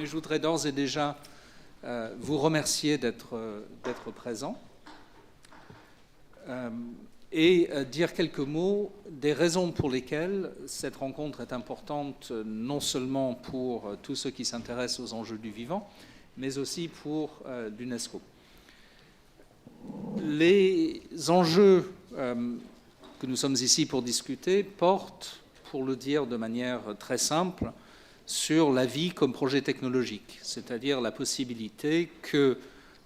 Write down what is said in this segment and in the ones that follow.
mais je voudrais d'ores et déjà vous remercier d'être présent et dire quelques mots des raisons pour lesquelles cette rencontre est importante, non seulement pour tous ceux qui s'intéressent aux enjeux du vivant, mais aussi pour l'UNESCO. Les enjeux que nous sommes ici pour discuter portent, pour le dire de manière très simple, sur la vie comme projet technologique, c'est-à-dire la possibilité que,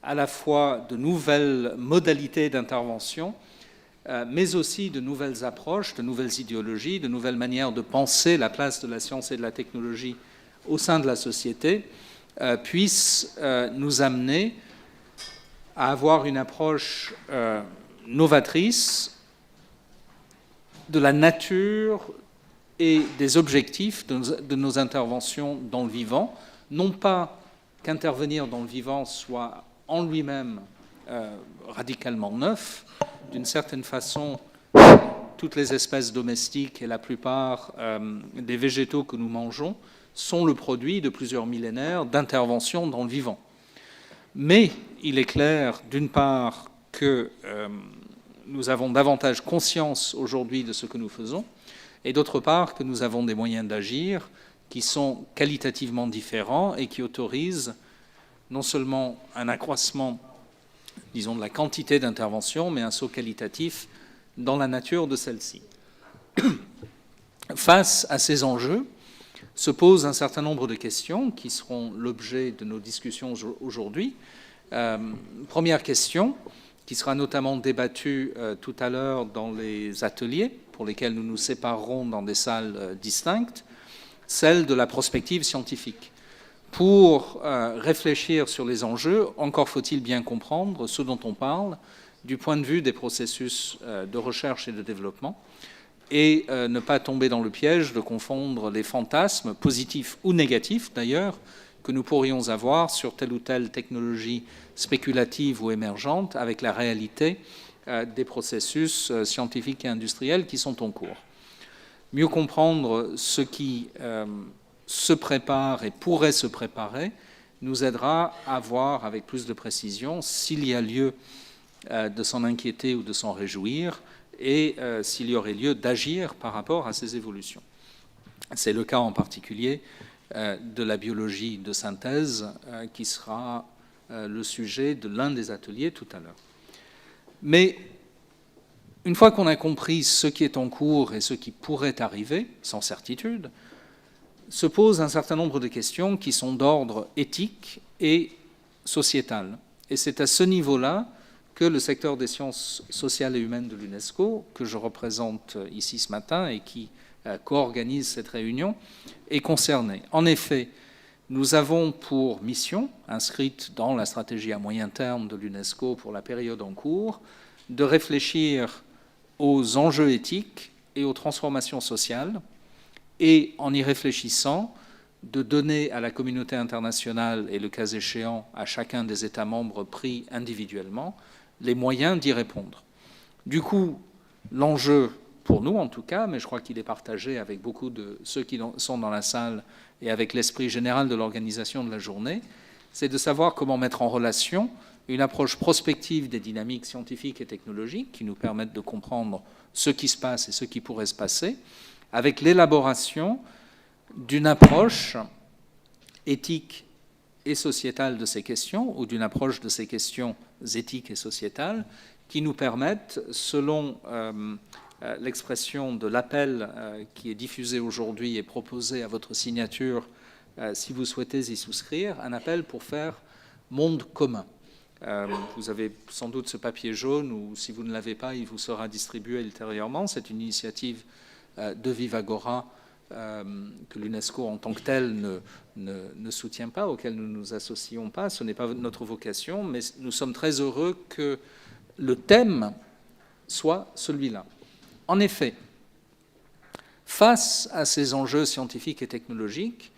à la fois de nouvelles modalités d'intervention, mais aussi de nouvelles approches, de nouvelles idéologies, de nouvelles manières de penser la place de la science et de la technologie au sein de la société, puissent nous amener à avoir une approche novatrice de la nature et des objectifs de nos interventions dans le vivant, non pas qu'intervenir dans le vivant soit en lui-même radicalement neuf. D'une certaine façon, toutes les espèces domestiques et la plupart des végétaux que nous mangeons sont le produit de plusieurs millénaires d'interventions dans le vivant. Mais il est clair, d'une part, que nous avons davantage conscience aujourd'hui de ce que nous faisons, et d'autre part que nous avons des moyens d'agir qui sont qualitativement différents et qui autorisent non seulement un accroissement, disons, de la quantité d'intervention, mais un saut qualitatif dans la nature de celle-ci. Face à ces enjeux, se posent un certain nombre de questions qui seront l'objet de nos discussions aujourd'hui. Première question, qui sera notamment débattue tout à l'heure dans les ateliers, pour lesquels nous nous séparerons dans des salles distinctes, celle de la prospective scientifique. Pour réfléchir sur les enjeux, encore faut-il bien comprendre ce dont on parle du point de vue des processus de recherche et de développement, et ne pas tomber dans le piège de confondre les fantasmes, positifs ou négatifs d'ailleurs, que nous pourrions avoir sur telle ou telle technologie spéculative ou émergente avec la réalité des processus scientifiques et industriels qui sont en cours. Mieux comprendre ce qui se prépare et pourrait se préparer nous aidera à voir avec plus de précision s'il y a lieu de s'en inquiéter ou de s'en réjouir, et s'il y aurait lieu d'agir par rapport à ces évolutions. C'est le cas en particulier de la biologie de synthèse, qui sera le sujet de l'un des ateliers tout à l'heure. Mais une fois qu'on a compris ce qui est en cours et ce qui pourrait arriver, sans certitude, se posent un certain nombre de questions qui sont d'ordre éthique et sociétal. Et c'est à ce niveau-là que le secteur des sciences sociales et humaines de l'UNESCO, que je représente ici ce matin et qui co-organise cette réunion, est concerné. En effet, nous avons pour mission, inscrite dans la stratégie à moyen terme de l'UNESCO pour la période en cours, de réfléchir aux enjeux éthiques et aux transformations sociales, et en y réfléchissant, de donner à la communauté internationale et le cas échéant à chacun des États membres pris individuellement les moyens d'y répondre. Du coup, l'enjeu, pour nous en tout cas, mais je crois qu'il est partagé avec beaucoup de ceux qui sont dans la salle et avec l'esprit général de l'organisation de la journée, c'est de savoir comment mettre en relation une approche prospective des dynamiques scientifiques et technologiques qui nous permettent de comprendre ce qui se passe et ce qui pourrait se passer, avec l'élaboration d'une approche éthique et sociétale de ces questions, ou d'une approche de ces questions éthiques et sociétales, qui nous permettent, selon l'expression de l'appel qui est diffusé aujourd'hui et proposé à votre signature, si vous souhaitez y souscrire, un appel pour faire monde commun. Vous avez sans doute ce papier jaune, ou si vous ne l'avez pas, il vous sera distribué ultérieurement. C'est une initiative de Vivagora que l'UNESCO en tant que telle ne soutient pas, auquel nous ne nous associons pas. Ce n'est pas notre vocation, mais nous sommes très heureux que le thème soit celui-là. En effet, face à ces enjeux scientifiques et technologiques,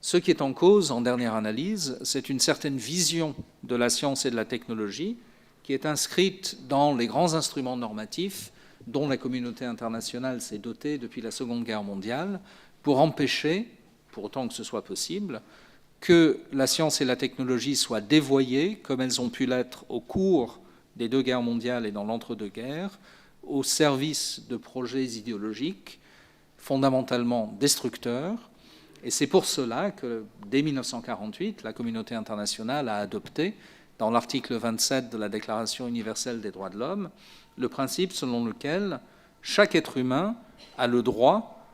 ce qui est en cause, en dernière analyse, c'est une certaine vision de la science et de la technologie qui est inscrite dans les grands instruments normatifs dont la communauté internationale s'est dotée depuis la Seconde Guerre mondiale pour empêcher, pour autant que ce soit possible, que la science et la technologie soient dévoyées, comme elles ont pu l'être au cours des 2 guerres mondiales et dans l'entre-deux-guerres, au service de projets idéologiques fondamentalement destructeurs. Et c'est pour cela que, dès 1948, la communauté internationale a adopté, dans l'article 27 de la Déclaration universelle des droits de l'homme, le principe selon lequel chaque être humain a le droit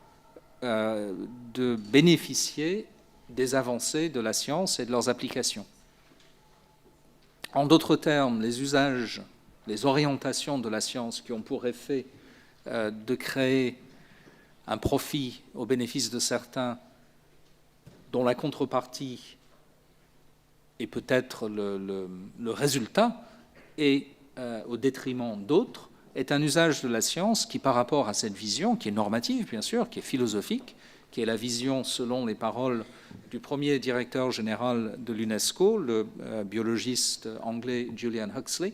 de bénéficier des avancées de la science et de leurs applications. En d'autres termes, les usages, les orientations de la science qui ont pour effet de créer un profit au bénéfice de certains, dont la contrepartie est peut-être le résultat, et au détriment d'autres, est un usage de la science qui, par rapport à cette vision, qui est normative bien sûr, qui est philosophique, qui est la vision, selon les paroles du premier directeur général de l'UNESCO, le biologiste anglais Julian Huxley,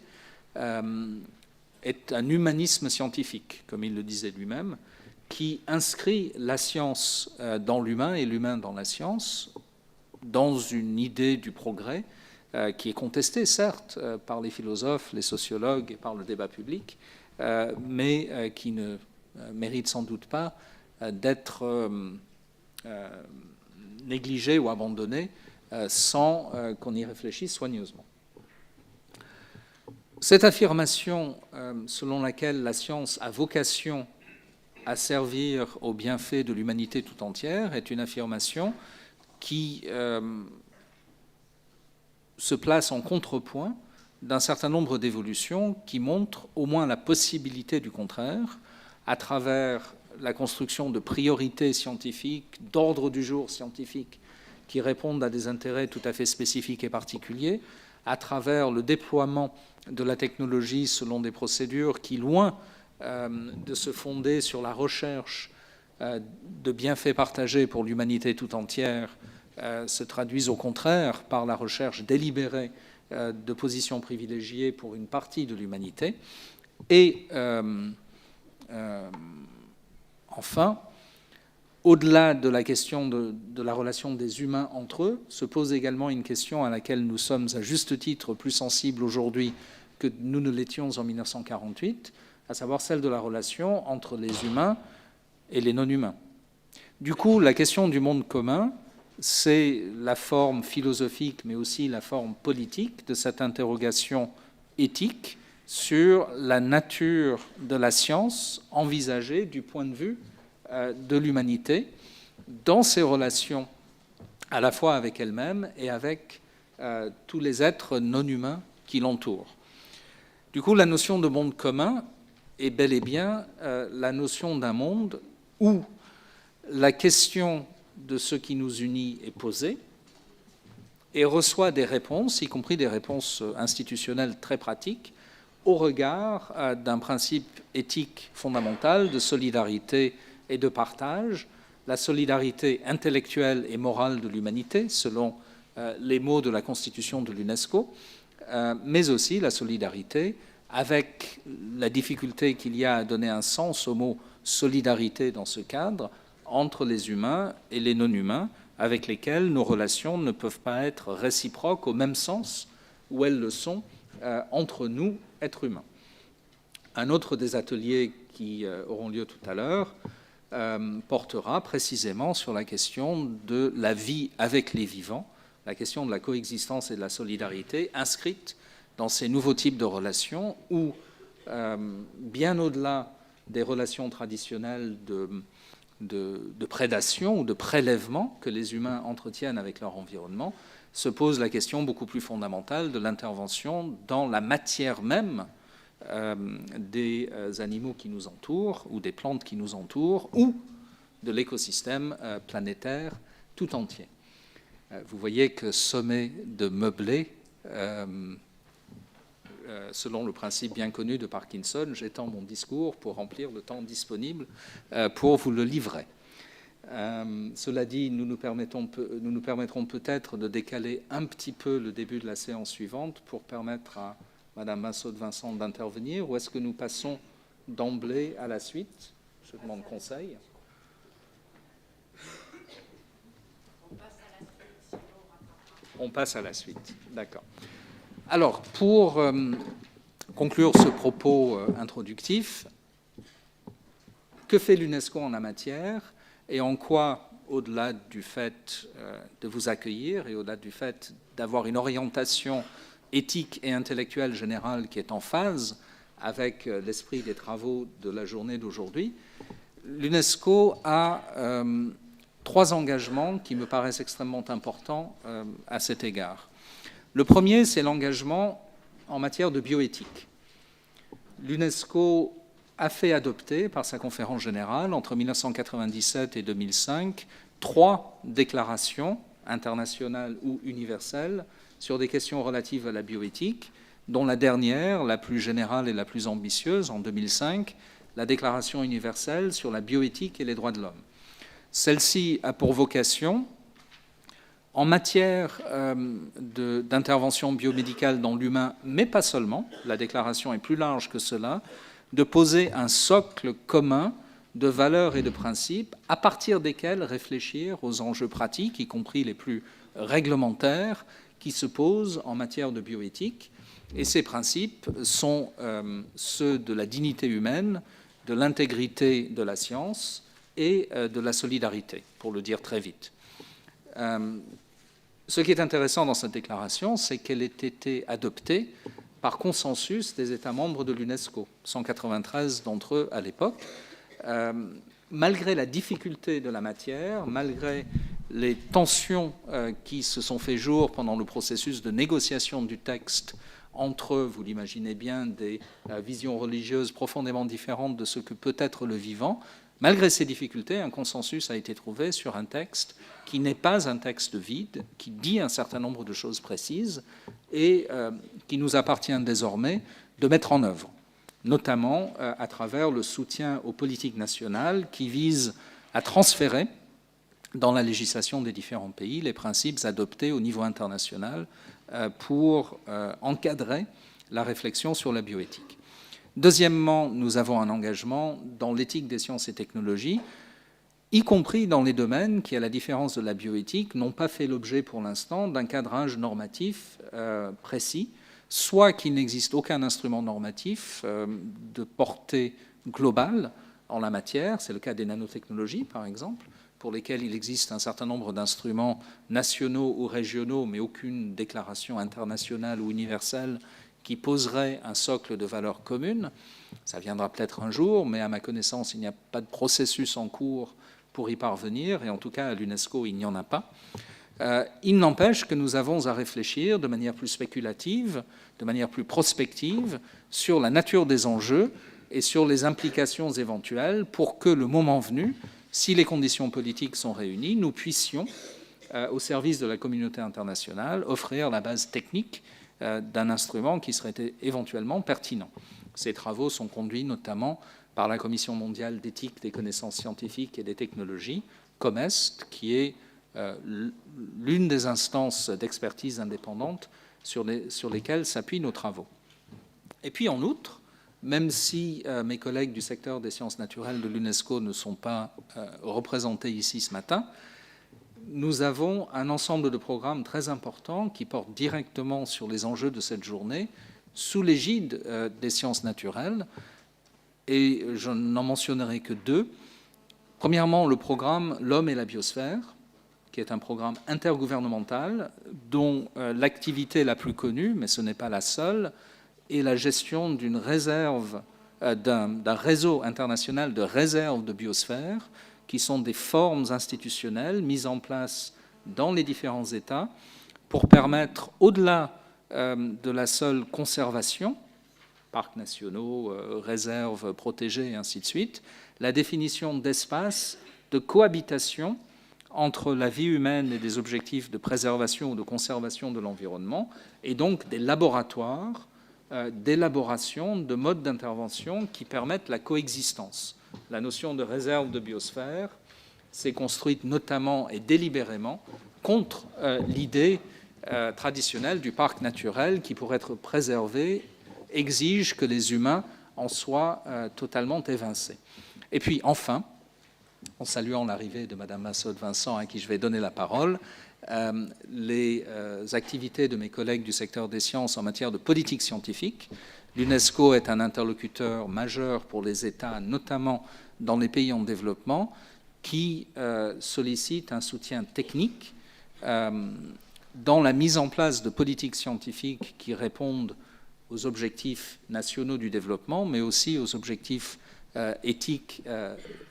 est un humanisme scientifique, comme il le disait lui-même, qui inscrit la science dans l'humain et l'humain dans la science, dans une idée du progrès qui est contestée, certes, par les philosophes, les sociologues et par le débat public, mais qui ne mérite sans doute pas d'être négligée ou abandonnée sans qu'on y réfléchisse soigneusement. Cette affirmation selon laquelle la science a vocation à servir au bienfait de l'humanité tout entière est une affirmation qui se place en contrepoint d'un certain nombre d'évolutions qui montrent au moins la possibilité du contraire à travers la construction de priorités scientifiques, d'ordre du jour scientifique qui répondent à des intérêts tout à fait spécifiques et particuliers, à travers le déploiement de la technologie selon des procédures qui, loin de se fonder sur la recherche de bienfaits partagés pour l'humanité tout entière, se traduisent au contraire par la recherche délibérée de positions privilégiées pour une partie de l'humanité. Et enfin, au-delà de la question de la relation des humains entre eux, se pose également une question à laquelle nous sommes à juste titre plus sensibles aujourd'hui que nous ne l'étions en 1948, à savoir celle de la relation entre les humains et les non-humains. Du coup, la question du monde commun, c'est la forme philosophique, mais aussi la forme politique de cette interrogation éthique sur la nature de la science envisagée du point de vue de l'humanité dans ses relations à la fois avec elle-même et avec tous les êtres non humains qui l'entourent. Du coup, la notion de monde commun est bel et bien la notion d'un monde où la question de ce qui nous unit est posée et reçoit des réponses, y compris des réponses institutionnelles très pratiques, au regard d'un principe éthique fondamental de solidarité et de partage, la solidarité intellectuelle et morale de l'humanité, selon les mots de la Constitution de l'UNESCO, mais aussi la solidarité avec la difficulté qu'il y a à donner un sens au mot solidarité dans ce cadre entre les humains et les non-humains, avec lesquels nos relations ne peuvent pas être réciproques au même sens où elles le sont entre nous, êtres humains. Un autre des ateliers qui auront lieu tout à l'heure portera précisément sur la question de la vie avec les vivants, la question de la coexistence et de la solidarité inscrite dans ces nouveaux types de relations où, bien au-delà des relations traditionnelles de prédation ou de prélèvement que les humains entretiennent avec leur environnement, se pose la question beaucoup plus fondamentale de l'intervention dans la matière même des animaux qui nous entourent ou des plantes qui nous entourent ou de l'écosystème planétaire tout entier. Vous voyez que sommet de meubler, selon le principe bien connu de Parkinson, j'étends mon discours pour remplir le temps disponible pour vous le livrer. Cela dit, nous nous permettrons peut-être de décaler un petit peu le début de la séance suivante pour permettre à Madame Massaud-Vincent d'intervenir, ou est-ce que nous passons d'emblée à la suite? Je demande conseil. On passe à la suite. D'accord. Alors, pour conclure ce propos introductif, que fait l'UNESCO en la matière et en quoi, au-delà du fait de vous accueillir et au-delà du fait d'avoir une orientation éthique et intellectuelle générale qui est en phase avec l'esprit des travaux de la journée d'aujourd'hui, l'UNESCO a 3 engagements qui me paraissent extrêmement importants à cet égard. Le premier, c'est l'engagement en matière de bioéthique. L'UNESCO a fait adopter par sa conférence générale entre 1997 et 2005 3 déclarations internationales ou universelles sur des questions relatives à la bioéthique, dont la dernière, la plus générale et la plus ambitieuse, en 2005, la Déclaration universelle sur la bioéthique et les droits de l'homme. Celle-ci a pour vocation, en matière d'intervention biomédicale dans l'humain, mais pas seulement, la déclaration est plus large que cela, de poser un socle commun de valeurs et de principes à partir desquels réfléchir aux enjeux pratiques, y compris les plus réglementaires, qui se posent en matière de bioéthique. Et ces principes sont ceux de la dignité humaine, de l'intégrité de la science et de la solidarité, pour le dire très vite. Ce qui est intéressant dans cette déclaration, c'est qu'elle ait été adoptée par consensus des États membres de l'UNESCO, 193 d'entre eux à l'époque. Malgré la difficulté de la matière, malgré les tensions qui se sont fait jour pendant le processus de négociation du texte entre, vous l'imaginez bien, des visions religieuses profondément différentes de ce que peut être le vivant, malgré ces difficultés, un consensus a été trouvé sur un texte qui n'est pas un texte vide, qui dit un certain nombre de choses précises et qui nous appartient désormais de mettre en œuvre, notamment à travers le soutien aux politiques nationales qui visent à transférer dans la législation des différents pays les principes adoptés au niveau international pour encadrer la réflexion sur la bioéthique. Deuxièmement, nous avons un engagement dans l'éthique des sciences et technologies, y compris dans les domaines qui, à la différence de la bioéthique, n'ont pas fait l'objet pour l'instant d'un cadrage normatif précis, soit qu'il n'existe aucun instrument normatif de portée globale en la matière, c'est le cas des nanotechnologies par exemple, pour lesquels il existe un certain nombre d'instruments nationaux ou régionaux, mais aucune déclaration internationale ou universelle qui poserait un socle de valeurs communes. Ça viendra peut-être un jour, mais à ma connaissance, il n'y a pas de processus en cours pour y parvenir, et en tout cas à l'UNESCO, il n'y en a pas. Il n'empêche que nous avons à réfléchir de manière plus spéculative, de manière plus prospective, sur la nature des enjeux et sur les implications éventuelles pour que, le moment venu, si les conditions politiques sont réunies, nous puissions, au service de la communauté internationale, offrir la base technique d'un instrument qui serait éventuellement pertinent. Ces travaux sont conduits notamment par la Commission mondiale d'éthique des connaissances scientifiques et des technologies, COMEST, qui est l'une des instances d'expertise indépendante sur lesquelles s'appuient nos travaux. Et puis en outre, même si mes collègues du secteur des sciences naturelles de l'UNESCO ne sont pas représentés ici ce matin, nous avons un ensemble de programmes très importants qui portent directement sur les enjeux de cette journée sous l'égide des sciences naturelles, et je n'en mentionnerai que 2. Premièrement, le programme L'Homme et la biosphère, qui est un programme intergouvernemental dont l'activité la plus connue, mais ce n'est pas la seule, est la gestion d'une réserve, d'un réseau international de réserves de biosphère, qui sont des formes institutionnelles mises en place dans les différents États pour permettre, au-delà de la seule conservation, parcs nationaux, réserves protégées et ainsi de suite, la définition d'espaces de cohabitation entre la vie humaine et des objectifs de préservation ou de conservation de l'environnement, et donc des laboratoires d'élaboration de modes d'intervention qui permettent la coexistence. La notion de réserve de biosphère s'est construite notamment et délibérément contre l'idée traditionnelle du parc naturel qui, pour être préservé, exige que les humains en soient totalement évincés. Et puis enfin, en saluant l'arrivée de Mme Massaud-Vincent, à qui je vais donner la parole, les activités de mes collègues du secteur des sciences en matière de politique scientifique. L'UNESCO est un interlocuteur majeur pour les États, notamment dans les pays en développement, qui sollicite un soutien technique dans la mise en place de politiques scientifiques qui répondent aux objectifs nationaux du développement, mais aussi aux objectifs éthiques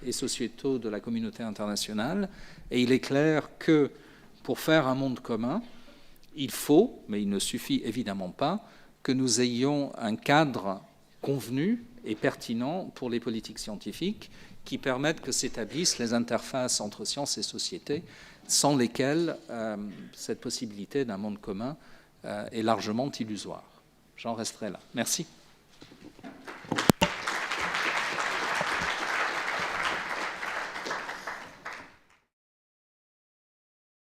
et sociétaux de la communauté internationale. Et il est clair que pour faire un monde commun, il faut, mais il ne suffit évidemment pas, que nous ayons un cadre convenu et pertinent pour les politiques scientifiques qui permettent que s'établissent les interfaces entre sciences et société, sans lesquelles cette possibilité d'un monde commun est largement illusoire. J'en resterai là. Merci.